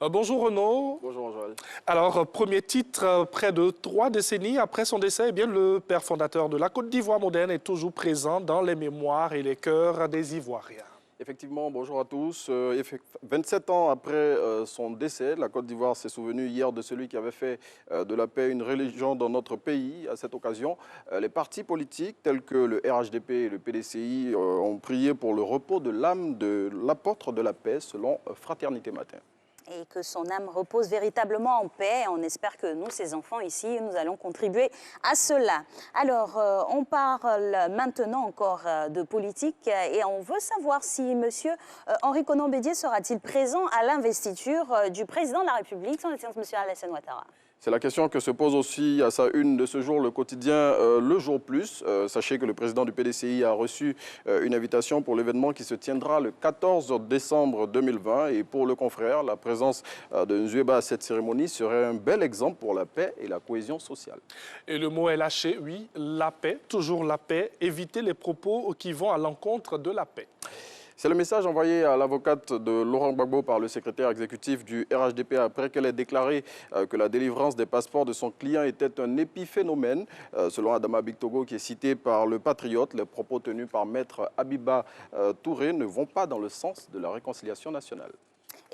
Bonjour Renaud. Bonjour Joël. Alors, premier titre, près de 3 décennies après son décès, eh bien, le père fondateur de la Côte d'Ivoire moderne est toujours présent dans les mémoires et les cœurs des Ivoiriens. Effectivement, bonjour à tous. 27 ans après son décès, la Côte d'Ivoire s'est souvenue hier de celui qui avait fait de la paix une religion dans notre pays. À cette occasion, les partis politiques tels que le RHDP et le PDCI ont prié pour le repos de l'âme de l'apôtre de la paix selon Fraternité Matin. Et que son âme repose véritablement en paix. On espère que nous, ses enfants ici, nous allons contribuer à cela. Alors, on parle maintenant encore de politique et on veut savoir si M. Henri Konan Bédié sera-t-il présent à l'investiture du président de la République, son Excellence M. Alassane Ouattara. C'est la question que se pose aussi à sa une de ce jour, le quotidien Le Jour Plus. Sachez que le président du PDCI a reçu une invitation pour l'événement qui se tiendra le 14 décembre 2020. Et pour le confrère, la présence de Nzueba à cette cérémonie serait un bel exemple pour la paix et la cohésion sociale. Et le mot est lâché, oui, la paix, toujours la paix, éviter les propos qui vont à l'encontre de la paix. C'est le message envoyé à l'avocate de Laurent Gbagbo par le secrétaire exécutif du RHDP après qu'elle ait déclaré que la délivrance des passeports de son client était un épiphénomène. Selon Adama Bictogo, qui est cité par le Patriote, les propos tenus par Maître Abiba Touré ne vont pas dans le sens de la réconciliation nationale.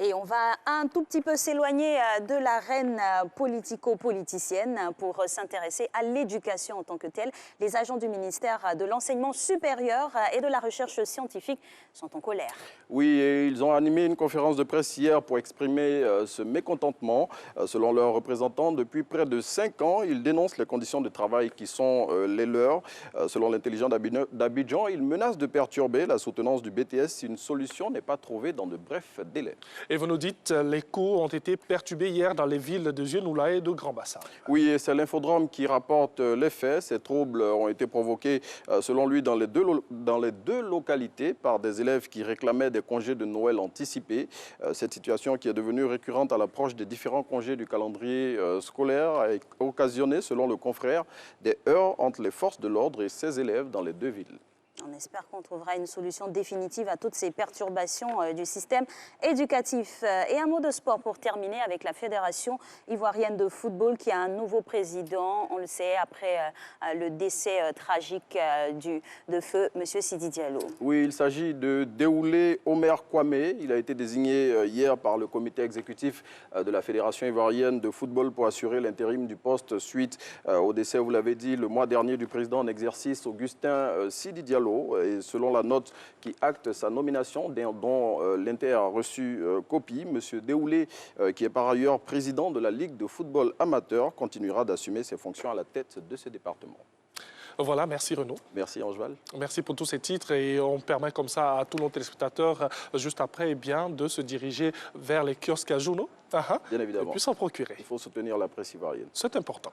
Et on va un tout petit peu s'éloigner de l'arène politico-politicienne pour s'intéresser à l'éducation en tant que telle. Les agents du ministère de l'Enseignement supérieur et de la Recherche scientifique sont en colère. Oui, et ils ont animé une conférence de presse hier pour exprimer ce mécontentement. Selon leurs représentants, depuis près de 5 ans, ils dénoncent les conditions de travail qui sont les leurs. Selon l'intelligent d'Abidjan, ils menacent de perturber la soutenance du BTS si une solution n'est pas trouvée dans de brefs délais. Et vous nous dites, les cours ont été perturbés hier dans les villes de Zieunula et de Grand-Bassam. Oui, et c'est l'Infodrome qui rapporte les faits. Ces troubles ont été provoqués, selon lui, dans les deux localités par des élèves qui réclamaient des congés de Noël anticipés. Cette situation qui est devenue récurrente à l'approche des différents congés du calendrier scolaire a occasionné, selon le confrère, des heurts entre les forces de l'ordre et ces élèves dans les deux villes. On espère qu'on trouvera une solution définitive à toutes ces perturbations du système éducatif. Et un mot de sport pour terminer avec la Fédération ivoirienne de football qui a un nouveau président, on le sait, après le décès tragique de feu M. Sidi Diallo. Oui, il s'agit de Déoulé Omer Kwame. Il a été désigné hier par le comité exécutif de la Fédération ivoirienne de football pour assurer l'intérim du poste suite au décès, vous l'avez dit, le mois dernier du président en exercice Augustin Sidi Diallo. Et selon la note qui acte sa nomination, dont l'Inter a reçu copie, M. Déoulé, qui est par ailleurs président de la Ligue de football amateur, continuera d'assumer ses fonctions à la tête de ce département. Voilà, merci Renaud. Merci Angeval. Merci pour tous ces titres et on permet comme ça à tous nos téléspectateurs, juste après, de se diriger vers les kiosques à journaux. Bien évidemment. Et puis s'en procurer. Il faut soutenir la presse ivoirienne. C'est important.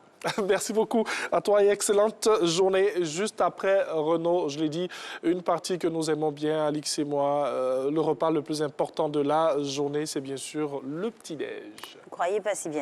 Merci beaucoup à toi et excellente journée. Juste après, Renaud, je l'ai dit, une partie que nous aimons bien, Alix et moi, le repas le plus important de la journée, c'est bien sûr le petit-déj. Vous ne croyez pas si bien.